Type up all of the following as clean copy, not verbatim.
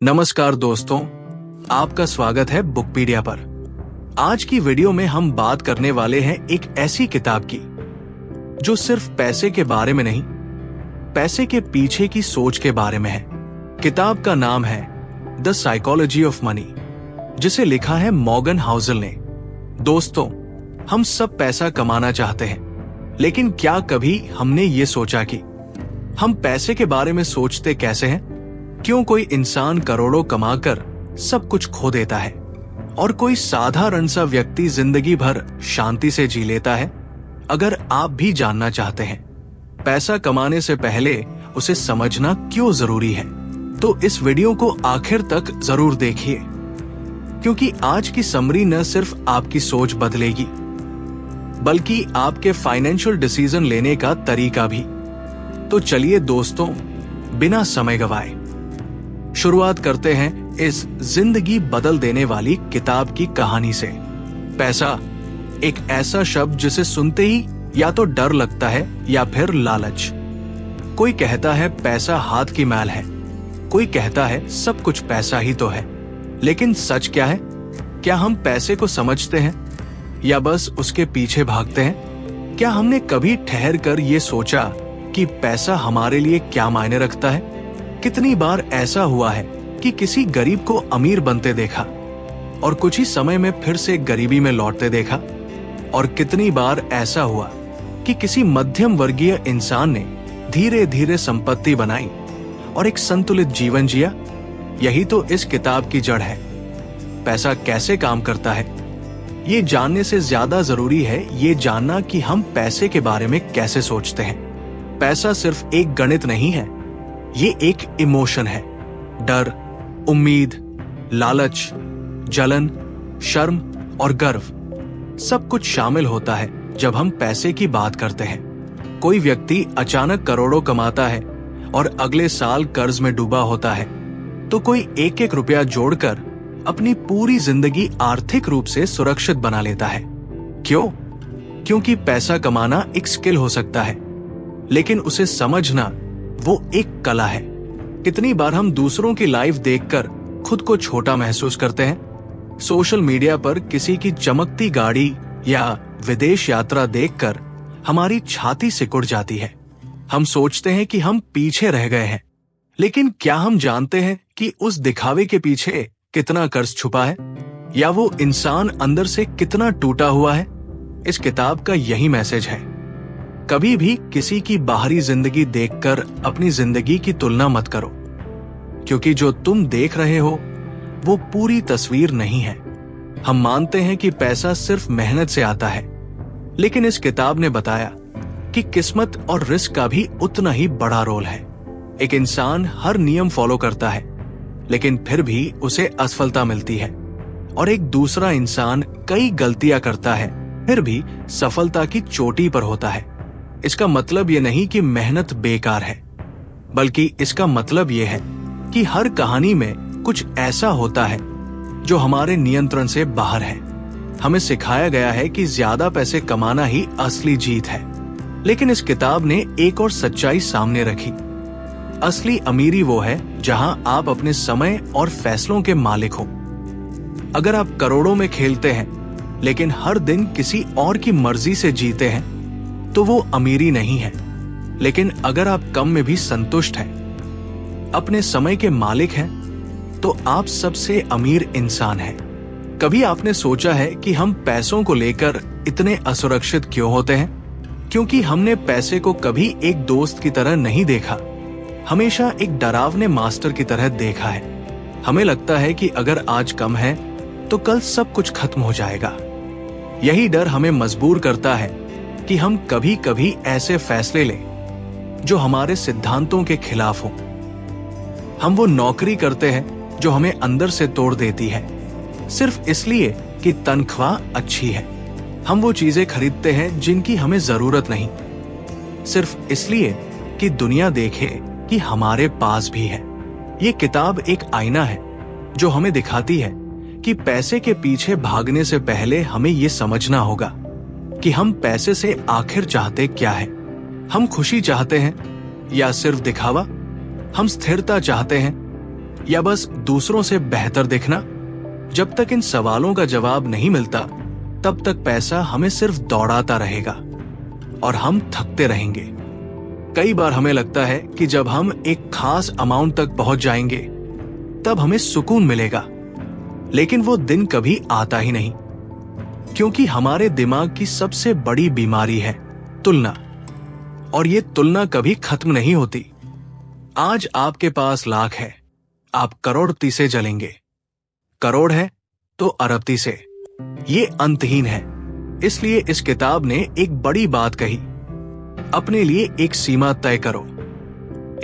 नमस्कार दोस्तों, आपका स्वागत है बुकपीडिया पर। आज की वीडियो में हम बात करने वाले हैं एक ऐसी किताब की जो सिर्फ पैसे के बारे में नहीं, पैसे के पीछे की सोच के बारे में है। किताब का नाम है द साइकोलॉजी ऑफ मनी, जिसे लिखा है मॉर्गन हाउसल ने। दोस्तों, हम सब पैसा कमाना चाहते हैं, लेकिन क्या कभी हमने ये सोचा कि हम पैसे के बारे में सोचते कैसे हैं? क्यों कोई इंसान करोड़ों कमाकर सब कुछ खो देता है और कोई साधारण सा व्यक्ति जिंदगी भर शांति से जी लेता है? अगर आप भी जानना चाहते हैं पैसा कमाने से पहले उसे समझना क्यों जरूरी है, तो इस वीडियो को आखिर तक जरूर देखिए, क्योंकि आज की समरी न सिर्फ आपकी सोच बदलेगी बल्कि आपके फाइनेंशियल डिसीजन लेने का तरीका भी। तो चलिए दोस्तों, बिना समय गवाए शुरुआत करते हैं इस जिंदगी बदल देने वाली किताब की कहानी से। पैसा एक ऐसा शब्द जिसे सुनते ही या तो डर लगता है या फिर लालच। कोई कहता है पैसा हाथ की मैल है, कोई कहता है सब कुछ पैसा ही तो है। लेकिन सच क्या है? क्या हम पैसे को समझते हैं या बस उसके पीछे भागते हैं? क्या हमने कभी ठहर कर ये सोचा कि पैसा हमारे लिए क्या मायने रखता है? कितनी बार ऐसा हुआ है कि किसी गरीब को अमीर बनते देखा और कुछ ही समय में फिर से गरीबी में लौटते देखा, और कितनी बार ऐसा हुआ कि किसी मध्यम वर्गीय इंसान ने धीरे धीरे संपत्ति बनाई और एक संतुलित जीवन जिया। यही तो इस किताब की जड़ है। पैसा कैसे काम करता है, ये जानने से ज्यादा जरूरी है ये जानना कि हम पैसे के बारे में कैसे सोचते हैं। पैसा सिर्फ एक गणित नहीं है, ये एक इमोशन है। डर, उम्मीद, लालच, जलन, शर्म और गर्व, सब कुछ शामिल होता है जब हम पैसे की बात करते हैं। कोई व्यक्ति अचानक करोड़ों कमाता है और अगले साल कर्ज में डूबा होता है, तो कोई एक एक रुपया जोड़कर अपनी पूरी जिंदगी आर्थिक रूप से सुरक्षित बना लेता है। क्यों? क्योंकि पैसा कमाना एक स्किल हो सकता है, लेकिन उसे समझना वो एक कला है। कितनी बार हम दूसरों की लाइफ देखकर खुद को छोटा महसूस करते हैं। सोशल मीडिया पर किसी की चमकती गाड़ी या विदेश यात्रा देखकर हमारी छाती सिकुड़ जाती है। हम सोचते हैं कि हम पीछे रह गए हैं, लेकिन क्या हम जानते हैं कि उस दिखावे के पीछे कितना कर्ज छुपा है, या वो इंसान अंदर से कितना टूटा हुआ है? इस किताब का यही मैसेज है। कभी भी किसी की बाहरी जिंदगी देखकर अपनी जिंदगी की तुलना मत करो, क्योंकि जो तुम देख रहे हो वो पूरी तस्वीर नहीं है। हम मानते हैं कि पैसा सिर्फ मेहनत से आता है, लेकिन इस किताब ने बताया कि किस्मत और रिस्क का भी उतना ही बड़ा रोल है। एक इंसान हर नियम फॉलो करता है, लेकिन फिर भी उसे असफलता मिलती है, और एक दूसरा इंसान कई गलतियां करता है फिर भी सफलता की चोटी पर होता है। इसका मतलब ये नहीं कि मेहनत बेकार है, बल्कि इसका मतलब ये है कि हर कहानी में कुछ ऐसा होता है जो हमारे नियंत्रण से बाहर है। हमें सिखाया गया है कि ज्यादा पैसे कमाना ही असली जीत है, लेकिन इस किताब ने एक और सच्चाई सामने रखी। असली अमीरी वो है जहां आप अपने समय और फैसलों के मालिक हो। अगर आप करोड़ों में खेलते हैं लेकिन हर दिन किसी और की मर्जी से जीते हैं, तो वो अमीरी नहीं है। लेकिन अगर आप कम में भी संतुष्ट हैं, अपने समय के मालिक हैं, तो आप सबसे अमीर इंसान हैं। कभी आपने सोचा है कि हम पैसों को लेकर इतने असुरक्षित क्यों होते हैं? क्योंकि हमने पैसे को कभी एक दोस्त की तरह नहीं देखा, हमेशा एक डरावने मास्टर की तरह देखा है। हमें लगता है कि अगर आज कम है तो कल सब कुछ खत्म हो जाएगा। यही डर हमें मजबूर करता है कि हम कभी कभी ऐसे फैसले लें जो हमारे सिद्धांतों के खिलाफ हो। हम वो नौकरी करते हैं जो हमें अंदर से तोड़ देती है, सिर्फ इसलिए कि तनख्वाह अच्छी है। हम वो चीजें खरीदते हैं जिनकी हमें जरूरत नहीं, सिर्फ इसलिए कि दुनिया देखे कि हमारे पास भी है। ये किताब एक आईना है जो हमें दिखाती है कि पैसे के पीछे भागने से पहले हमें ये समझना होगा कि हम पैसे से आखिर चाहते क्या है। हम खुशी चाहते हैं या सिर्फ दिखावा? हम स्थिरता चाहते हैं या बस दूसरों से बेहतर दिखना? जब तक इन सवालों का जवाब नहीं मिलता, तब तक पैसा हमें सिर्फ दौड़ाता रहेगा और हम थकते रहेंगे। कई बार हमें लगता है कि जब हम एक खास अमाउंट तक पहुंच जाएंगे, तब हमें सुकून मिलेगा, लेकिन वो दिन कभी आता ही नहीं, क्योंकि हमारे दिमाग की सबसे बड़ी बीमारी है तुलना, और ये तुलना कभी खत्म नहीं होती। आज आपके पास लाख है, आप करोड़पति से जलेंगे। करोड़ है तो अरबपति से। ये अंतहीन है। इसलिए इस किताब ने एक बड़ी बात कही, अपने लिए एक सीमा तय करो,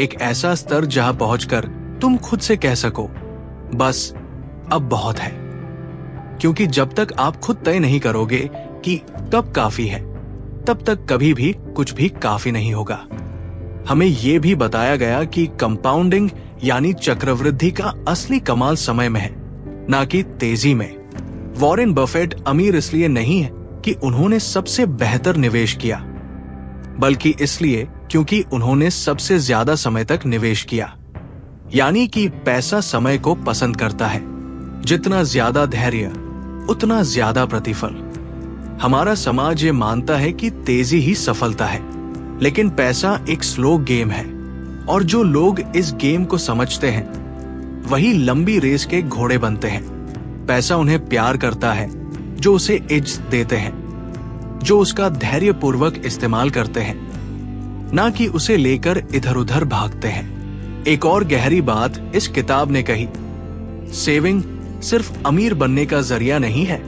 एक ऐसा स्तर जहां पहुंचकर तुम खुद से कह सको, बस अब बहुत है। क्योंकि जब तक आप खुद तय नहीं करोगे कि कब काफी है, तब तक कभी भी कुछ भी काफी नहीं होगा। हमें यह भी बताया गया कि कंपाउंडिंग यानी चक्रवृद्धि का असली कमाल समय में है, ना कि तेजी में। वॉरेन बफेट अमीर इसलिए नहीं है कि उन्होंने सबसे बेहतर निवेश किया, बल्कि इसलिए क्योंकि उन्होंने सबसे ज्यादा समय तक निवेश किया। यानी कि पैसा समय को पसंद करता है। जितना ज्यादा धैर्य, उतना ज्यादा प्रतिफल। हमारा समाज ये मानता है कि तेजी ही सफलता है, लेकिन पैसा एक स्लो गेम है, और जो लोग इस गेम को समझते हैं वही लंबी रेस के घोड़े बनते हैं। पैसा उन्हें प्यार करता है जो उसे इज्जत देते हैं, जो उसका धैर्यपूर्वक इस्तेमाल करते हैं, ना कि उसे लेकर इधर उधर भागते हैं। एक और गहरी बात इस किताब ने कही, सेविंग सिर्फ अमीर बनने का जरिया नहीं है,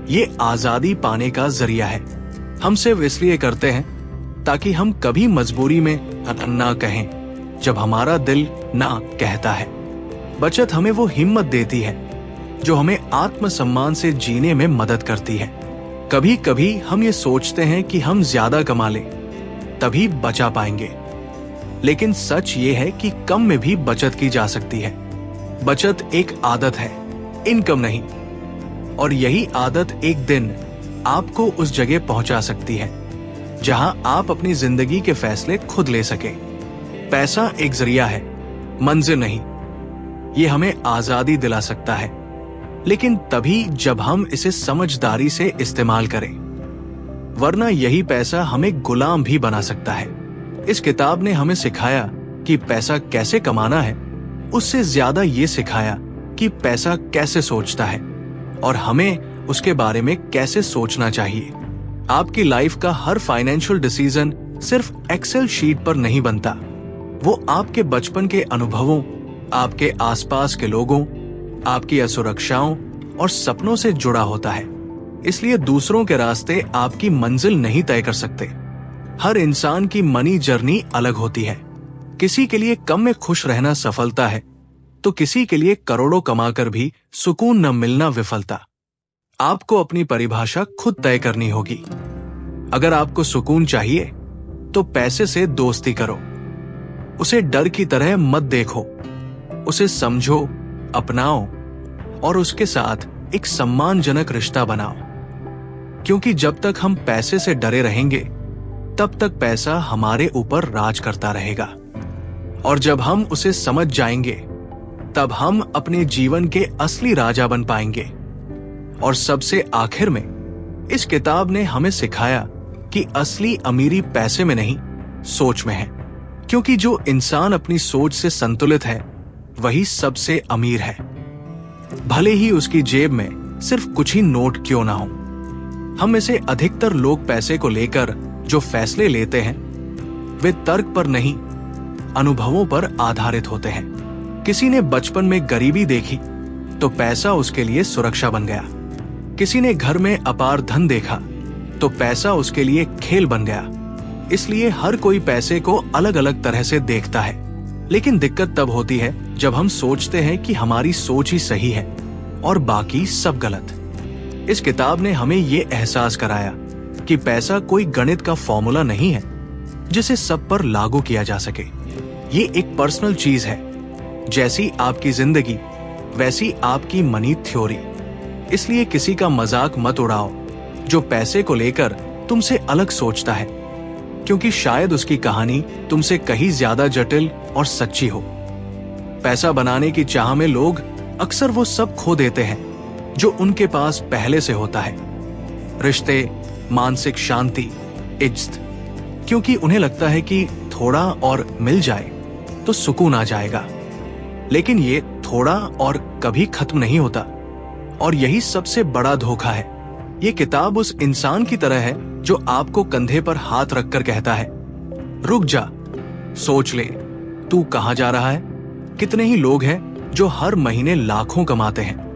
ये आजादी पाने का जरिया है। हम सिर्फ इसलिए करते हैं ताकि हम कभी मजबूरी में ना कहें जब हमारा दिल ना कहता है। बचत हमें वो हिम्मत देती है जो हमें आत्मसम्मान से जीने में मदद करती है। कभी कभी हम ये सोचते हैं कि हम ज्यादा कमा लें तभी बचा पाएंगे, लेकिन सच ये है कि कम में भी बचत की जा सकती है। बचत एक आदत है, इनकम नहीं, और यही आदत एक दिन आपको उस जगह पहुंचा सकती है जहां आप अपनी जिंदगी के फैसले खुद ले सके। पैसा एक जरिया है, मंजिल नहीं। ये हमें आजादी दिला सकता है, लेकिन तभी जब हम इसे समझदारी से इस्तेमाल करें, वरना यही पैसा हमें गुलाम भी बना सकता है। इस किताब ने हमें सिखाया कि पैसा कैसे कमाना है, उससे ज्यादा ये सिखाया कि पैसा कैसे सोचता है और हमें उसके बारे में कैसे सोचना चाहिए। आपकी लाइफ का हर फाइनेंशियल डिसीजन सिर्फ एक्सेल शीट पर नहीं बनता, वो आपके बचपन के अनुभवों, आपके आसपास के लोगों, आपकी असुरक्षाओं और सपनों से जुड़ा होता है। इसलिए दूसरों के रास्ते आपकी मंजिल नहीं तय कर सकते। हर इंसान की मनी जर्नी अलग होती है। किसी के लिए कम में खुश रहना सफलता है, तो किसी के लिए करोड़ों कमाकर भी सुकून न मिलना विफलता। आपको अपनी परिभाषा खुद तय करनी होगी। अगर आपको सुकून चाहिए तो पैसे से दोस्ती करो, उसे डर की तरह मत देखो, उसे समझो, अपनाओ और उसके साथ एक सम्मानजनक रिश्ता बनाओ। क्योंकि जब तक हम पैसे से डरे रहेंगे, तब तक पैसा हमारे ऊपर राज करता रहेगा, और जब हम उसे समझ जाएंगे, तब हम अपने जीवन के असली राजा बन पाएंगे। और सबसे आखिर में इस किताब ने हमें सिखाया कि असली अमीरी पैसे में नहीं, सोच में है। क्योंकि जो इंसान अपनी सोच से संतुलित है, वही सबसे अमीर है, भले ही उसकी जेब में सिर्फ कुछ ही नोट क्यों ना हो। हम में से अधिकतर लोग पैसे को लेकर जो फैसले लेते हैं, वे तर्क पर नहीं, अनुभवों पर आधारित होते हैं। किसी ने बचपन में गरीबी देखी तो पैसा उसके लिए सुरक्षा बन गया। किसी ने घर में अपार धन देखा तो पैसा उसके लिए खेल बन गया। इसलिए हर कोई पैसे को अलग अलग तरह से देखता है। लेकिन दिक्कत तब होती है जब हम सोचते हैं कि हमारी सोच ही सही है और बाकी सब गलत। इस किताब ने हमें ये एहसास कराया कि पैसा कोई गणित का फॉर्मूला नहीं है जिसे सब पर लागू किया जा सके। ये एक पर्सनल चीज है, जैसी आपकी जिंदगी वैसी आपकी मनी थ्योरी। इसलिए किसी का मजाक मत उड़ाओ जो पैसे को लेकर तुमसे अलग सोचता है, क्योंकि शायद उसकी कहानी तुमसे कहीं ज्यादा जटिल और सच्ची हो। पैसा बनाने की चाह में लोग अक्सर वो सब खो देते हैं जो उनके पास पहले से होता है। रिश्ते, मानसिक शांति, इज्जत, क्योंकि उन्हें लगता है कि थोड़ा और मिल जाए तो सुकून आ जाएगा। लेकिन ये थोड़ा और कभी खत्म नहीं होता, और यही सबसे बड़ा धोखा है। ये किताब उस इंसान की तरह है जो आपको कंधे पर हाथ रखकर कहता है, रुक जा, सोच ले, तू कहां जा रहा है। कितने ही लोग हैं जो हर महीने लाखों कमाते हैं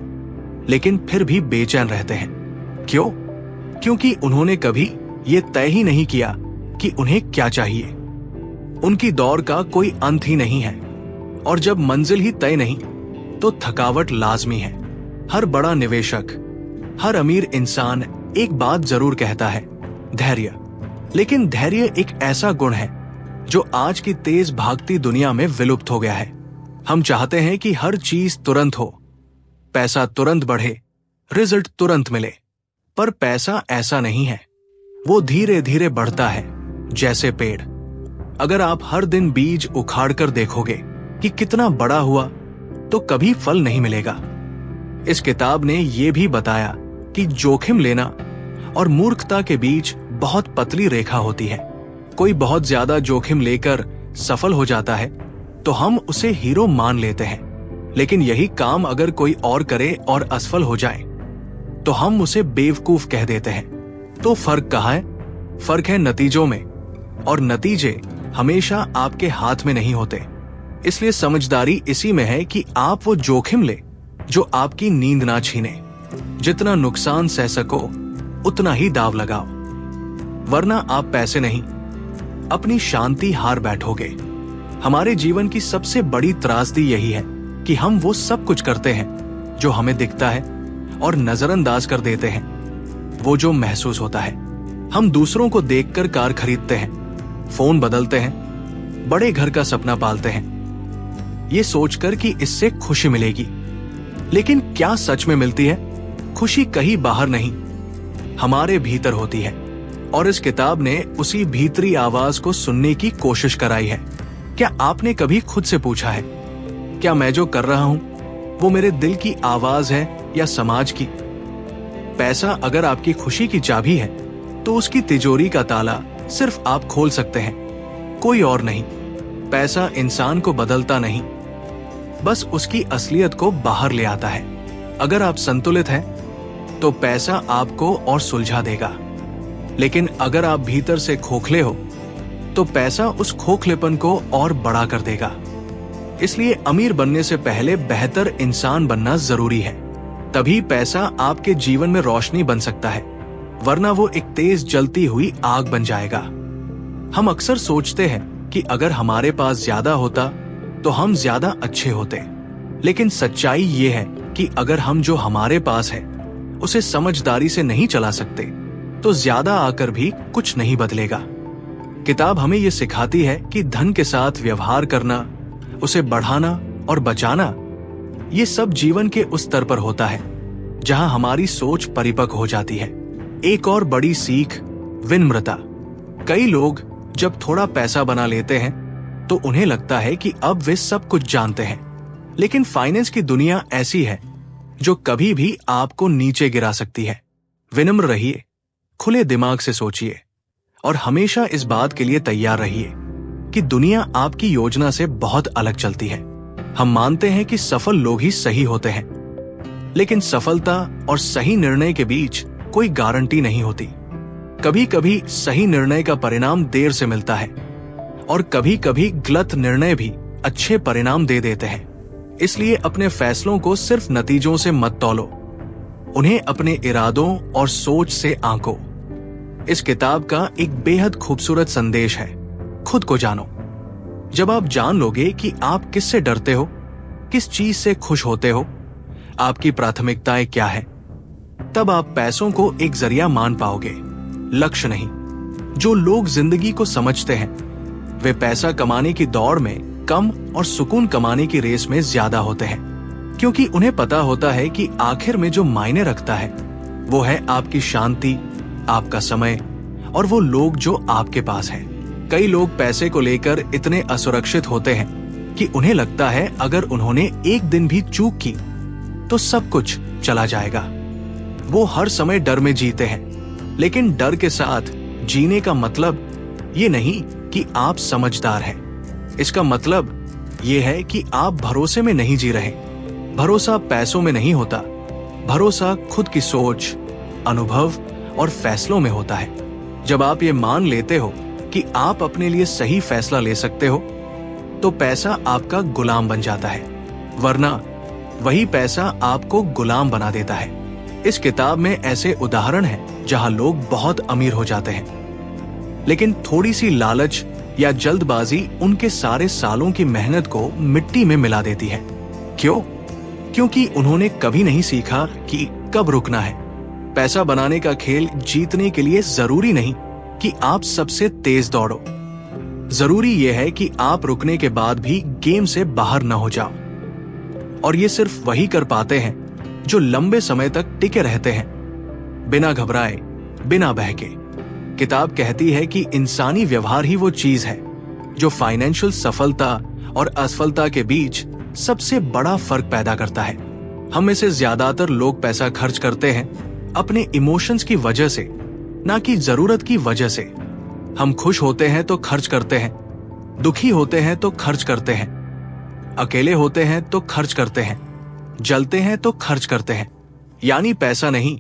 लेकिन फिर भी बेचैन रहते हैं। क्यों? क्योंकि उन्होंने कभी ये तय ही नहीं किया कि उन्हें क्या चाहिए। उनकी दौड़ का कोई अंत ही नहीं है, और जब मंजिल ही तय नहीं तो थकावट लाजमी है। हर बड़ा निवेशक, हर अमीर इंसान एक बात जरूर कहता है, धैर्य। लेकिन धैर्य एक ऐसा गुण है जो आज की तेज भागती दुनिया में विलुप्त हो गया है। हम चाहते हैं कि हर चीज तुरंत हो, पैसा तुरंत बढ़े, रिजल्ट तुरंत मिले। पर पैसा ऐसा नहीं है, वो धीरे धीरे बढ़ता है, जैसे पेड़। अगर आप हर दिन बीज उखाड़ कर देखोगे कि कितना बड़ा हुआ, तो कभी फल नहीं मिलेगा। इस किताब ने यह भी बताया कि जोखिम लेना और मूर्खता के बीच बहुत पतली रेखा होती है। कोई बहुत ज्यादा जोखिम लेकर सफल हो जाता है तो हम उसे हीरो मान लेते हैं, लेकिन यही काम अगर कोई और करे और असफल हो जाए तो हम उसे बेवकूफ कह देते हैं। तो फर्क कहाँ है? फर्क है नतीजों में, और नतीजे हमेशा आपके हाथ में नहीं होते। इसलिए समझदारी इसी में है कि आप वो जोखिम ले जो आपकी नींद ना छीने। जितना नुकसान सह सको उतना ही दाव लगाओ, वरना आप पैसे नहीं, अपनी शांति हार बैठोगे। हमारे जीवन की सबसे बड़ी त्रासदी यही है कि हम वो सब कुछ करते हैं जो हमें दिखता है और नजरअंदाज कर देते हैं वो जो महसूस होता है। हम दूसरों को देखकर कार खरीदते हैं, फोन बदलते हैं, बड़े घर का सपना पालते हैं, ये सोचकर कि इससे खुशी मिलेगी। लेकिन क्या सच में मिलती है? खुशी कहीं बाहर नहीं, हमारे भीतर होती है। और इस किताब ने उसी भीतरी आवाज को सुनने की कोशिश कराई है। क्या आपने कभी खुद से पूछा है, क्या मैं जो कर रहा हूं वो मेरे दिल की आवाज है या समाज की? पैसा अगर आपकी खुशी की चाबी है तो उसकी तिजोरी का ताला सिर्फ आप खोल सकते हैं, कोई और नहीं। पैसा इंसान को बदलता नहीं, बस उसकी असलियत को बाहर ले आता है। अगर आप संतुलित हैं तो पैसा आपको और सुलझा देगा, लेकिन अगर आप भीतर से खोखले हो तो पैसा उस खोखलेपन को और बड़ा कर देगा। इसलिए अमीर बनने से पहले बेहतर इंसान बनना जरूरी है, तभी पैसा आपके जीवन में रोशनी बन सकता है, वरना वो एक तेज जलती हुई आग बन जाएगा। हम अक्सर सोचते हैं कि अगर हमारे पास ज्यादा होता तो हम ज्यादा अच्छे होते, लेकिन सच्चाई ये है कि अगर हम जो हमारे पास है उसे समझदारी से नहीं चला सकते तो ज्यादा आकर भी कुछ नहीं बदलेगा। किताब हमें ये सिखाती है कि धन के साथ व्यवहार करना, उसे बढ़ाना और बचाना, ये सब जीवन के उस स्तर पर होता है जहां हमारी सोच परिपक्व हो जाती है। एक और बड़ी सीख, विनम्रता। कई लोग जब थोड़ा पैसा बना लेते हैं तो उन्हें लगता है कि अब वे सब कुछ जानते हैं, लेकिन फाइनेंस की दुनिया ऐसी है जो कभी भी आपको नीचे गिरा सकती है। विनम्र रहिए, खुले दिमाग से सोचिए और हमेशा इस बात के लिए तैयार रहिए कि दुनिया आपकी योजना से बहुत अलग चलती है। हम मानते हैं कि सफल लोग ही सही होते हैं, लेकिन सफलता और सही निर्णय के बीच कोई गारंटी नहीं होती। कभी कभी सही निर्णय का परिणाम देर से मिलता है और कभी कभी गलत निर्णय भी अच्छे परिणाम दे देते हैं। इसलिए अपने फैसलों को सिर्फ नतीजों से मत तौलो, उन्हें अपने इरादों और सोच से आंको। इस किताब का एक बेहद खूबसूरत संदेश है, खुद को जानो। जब आप जान लोगे कि आप किससे डरते हो, किस चीज से खुश होते हो, आपकी प्राथमिकताएं क्या है, तब आप पैसों को एक जरिया मान पाओगे, लक्ष्य नहीं। जो लोग जिंदगी को समझते हैं वे पैसा कमाने की दौड़ में कम और सुकून कमाने की रेस में ज्यादा होते हैं, क्योंकि उन्हें पता होता है कि आखिर में जो मायने रखता है वो है आपकी शांति, आपका समय और वो लोग जो आपके पास हैं। कई लोग पैसे को लेकर इतने असुरक्षित होते हैं कि उन्हें लगता है अगर उन्होंने एक दिन भी चूक की तो सब कुछ चला जाएगा। वो हर समय डर में जीते हैं, लेकिन डर के साथ जीने का मतलब ये नहीं कि आप समझदार हैं। इसका मतलब ये है कि आप भरोसे में नहीं जी रहे। भरोसा पैसों में नहीं होता, भरोसा खुद की सोच, अनुभव और फैसलों में होता है। जब आप ये मान लेते हो कि आप अपने लिए सही फैसला ले सकते हो, तो पैसा आपका गुलाम बन जाता है, वरना वही पैसा आपको गुलाम बना देता है। इस किताब में ऐसे उदाहरण हैं जहां लोग बहुत अमीर हो जाते हैं, लेकिन थोड़ी सी लालच या जल्दबाजी उनके सारे सालों की मेहनत को मिट्टी में मिला देती है। क्यों? क्योंकि उन्होंने कभी नहीं सीखा कि कब रुकना है। पैसा बनाने का खेल जीतने के लिए जरूरी नहीं कि आप सबसे तेज दौड़ो। जरूरी यह है कि आप रुकने के बाद भी गेम से बाहर न हो जाओ। और ये सिर्फ वही कर पाते हैं जो लंबे समय तक टिके रहते हैं, बिना घबराए, बिना बहके। किताब कहती है कि इंसानी व्यवहार ही वो चीज है जो फाइनेंशियल सफलता और असफलता के बीच सबसे बड़ा फर्क पैदा करता है। हम में से ज्यादातर लोग पैसा खर्च करते हैं अपने इमोशंस की वजह से, ना कि जरूरत की वजह से। हम खुश होते हैं तो खर्च करते हैं, दुखी होते हैं तो खर्च करते हैं, अकेले होते हैं तो खर्च करते हैं, जलते हैं तो खर्च करते हैं। यानी पैसा नहीं,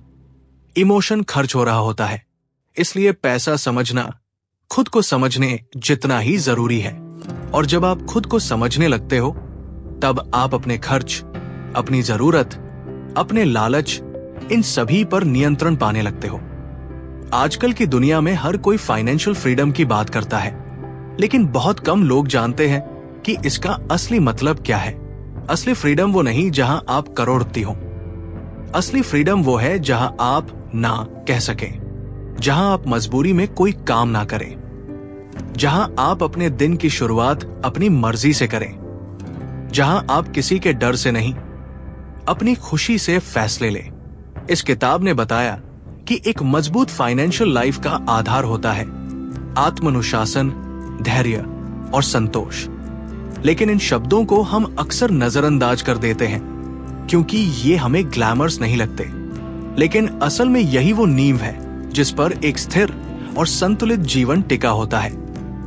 इमोशन खर्च हो रहा होता है। इसलिए पैसा समझना खुद को समझने जितना ही जरूरी है। और जब आप खुद को समझने लगते हो, तब आप अपने खर्च, अपनी जरूरत, अपने लालच, इन सभी पर नियंत्रण पाने लगते हो। आजकल की दुनिया में हर कोई फाइनेंशियल फ्रीडम की बात करता है, लेकिन बहुत कम लोग जानते हैं कि इसका असली मतलब क्या है। असली फ्रीडम वो नहीं जहां आप करोड़पति हो। असली फ्रीडम वो है जहां आप ना कह सकें, जहां आप मजबूरी में कोई काम ना करें, जहां आप अपने दिन की शुरुआत अपनी मर्जी से करें, जहां आप किसी के डर से नहीं, अपनी खुशी से फैसले लें। इस किताब ने बताया कि एक मजबूत फाइनेंशियल लाइफ का आधार होता है आत्मानुशासन, धैर्य और संतोष। लेकिन इन शब्दों को हम अक्सर नजरअंदाज कर देते हैं क्योंकि ये हमें ग्लैमर्स नहीं लगते। लेकिन असल में यही वो नींव है जिस पर एक स्थिर और संतुलित जीवन टिका होता है।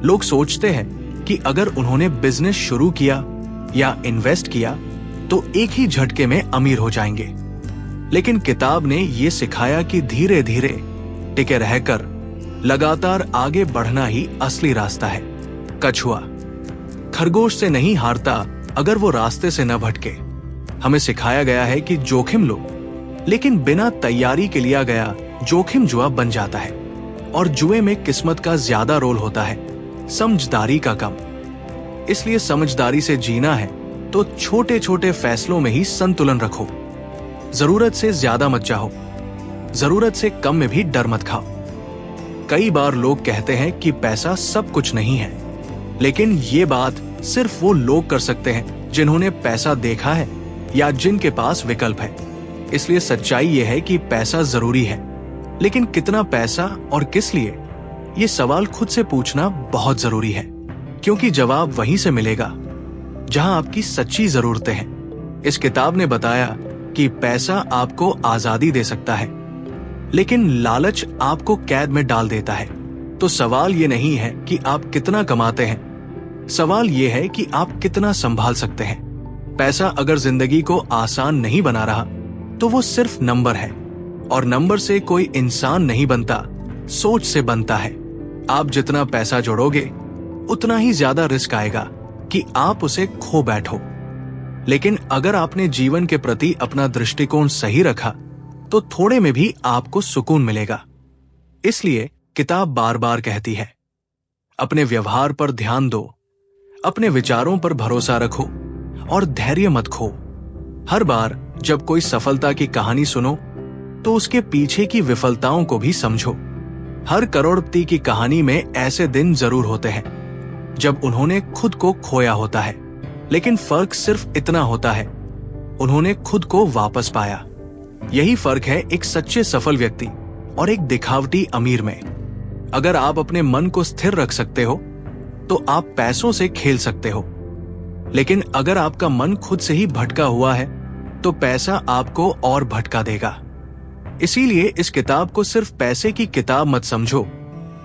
लोग सोचते हैं कि अगर उन्होंने बिजनेस शुरू किया या इन्वेस्ट किया तो एक ही झटके में अमीर हो जाएंगे। लेकिन किताब ने ये सिखाया कि धीरे धीरे टिके रहकर लगातार आगे बढ़ना ही असली रास्ता है। कछुआ खरगोश से नहीं हारता अगर वो रास्ते से न भटके। हमें सिखाया गया है कि जोखिम लो, लेकिन बिना तैयारी के लिया गया जोखिम जुआ बन जाता है। और जुए में किस्मत का ज्यादा रोल होता है, समझदारी का कम। इसलिए समझदारी से जीना है तो छोटे छोटे फैसलों में ही संतुलन रखो। जरूरत से ज्यादा मत चाहो, जरूरत से कम में भी डर मत खाओ। कई बार लोग कहते हैं कि पैसा सब कुछ नहीं है, लेकिन ये बात सिर्फ वो लोग कर सकते हैं जिन्होंने पैसा देखा है या जिनके पास विकल्प है। इसलिए सच्चाई ये है कि पैसा जरूरी है, लेकिन कितना पैसा और किस लिए, ये सवाल खुद से पूछना बहुत जरूरी है, क्योंकि जवाब वहीं से मिलेगा जहां आपकी सच्ची जरूरतें हैं। इस किताब ने बताया कि पैसा आपको आजादी दे सकता है, लेकिन लालच आपको कैद में डाल देता है। तो सवाल ये नहीं है कि आप कितना कमाते हैं, सवाल ये है कि आप कितना संभाल सकते हैं। पैसा अगर जिंदगी को आसान नहीं बना रहा तो वो सिर्फ नंबर है, और नंबर से कोई इंसान नहीं बनता, सोच से बनता है। आप जितना पैसा जोड़ोगे उतना ही ज्यादा रिस्क आएगा कि आप उसे खो बैठो। लेकिन अगर आपने जीवन के प्रति अपना दृष्टिकोण सही रखा तो थोड़े में भी आपको सुकून मिलेगा। इसलिए किताब बार बार कहती है, अपने व्यवहार पर ध्यान दो, अपने विचारों पर भरोसा रखो और धैर्य मत खो। हर बार जब कोई सफलता की कहानी सुनो तो उसके पीछे की विफलताओं को भी समझो। हर करोड़पति की कहानी में ऐसे दिन जरूर होते हैं जब उन्होंने खुद को खोया होता है, लेकिन फर्क सिर्फ इतना होता है, उन्होंने खुद को वापस पाया। यही फर्क है एक सच्चे सफल व्यक्ति और एक दिखावटी अमीर में। अगर आप अपने मन को स्थिर रख सकते हो तो आप पैसों से खेल सकते हो। लेकिन अगर आपका मन खुद से ही भटका हुआ है तो पैसा आपको और भटका देगा। इसीलिए इस किताब को सिर्फ पैसे की किताब मत समझो,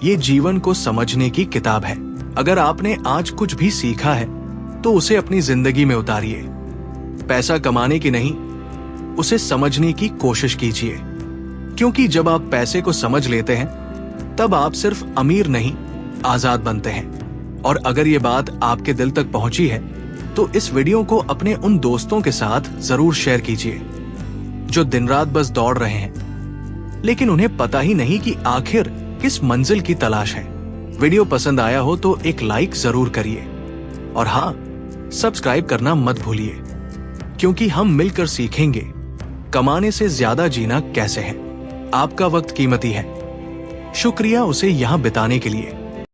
ये जीवन को समझने की किताब है। अगर आपने आज कुछ भी सीखा है तो उसे अपनी जिंदगी में उतारिए। पैसा कमाने की नहीं, उसे समझने की कोशिश कीजिए, क्योंकि जब आप पैसे को समझ लेते हैं तब आप सिर्फ अमीर नहीं, आजाद बनते हैं। और अगर ये बात आपके दिल तक पहुंची है तो इस वीडियो को अपने उन दोस्तों के साथ जरूर शेयर कीजिए जो दिन रात बस दौड़ रहे हैं लेकिन उन्हें पता ही नहीं कि आखिर किस मंजिल की तलाश है। वीडियो पसंद आया हो तो एक लाइक जरूर करिए और हाँ, सब्सक्राइब करना मत भूलिए, क्योंकि हम मिलकर सीखेंगे कमाने से ज्यादा जीना कैसे है। आपका वक्त कीमती है, शुक्रिया उसे यहाँ बिताने के लिए।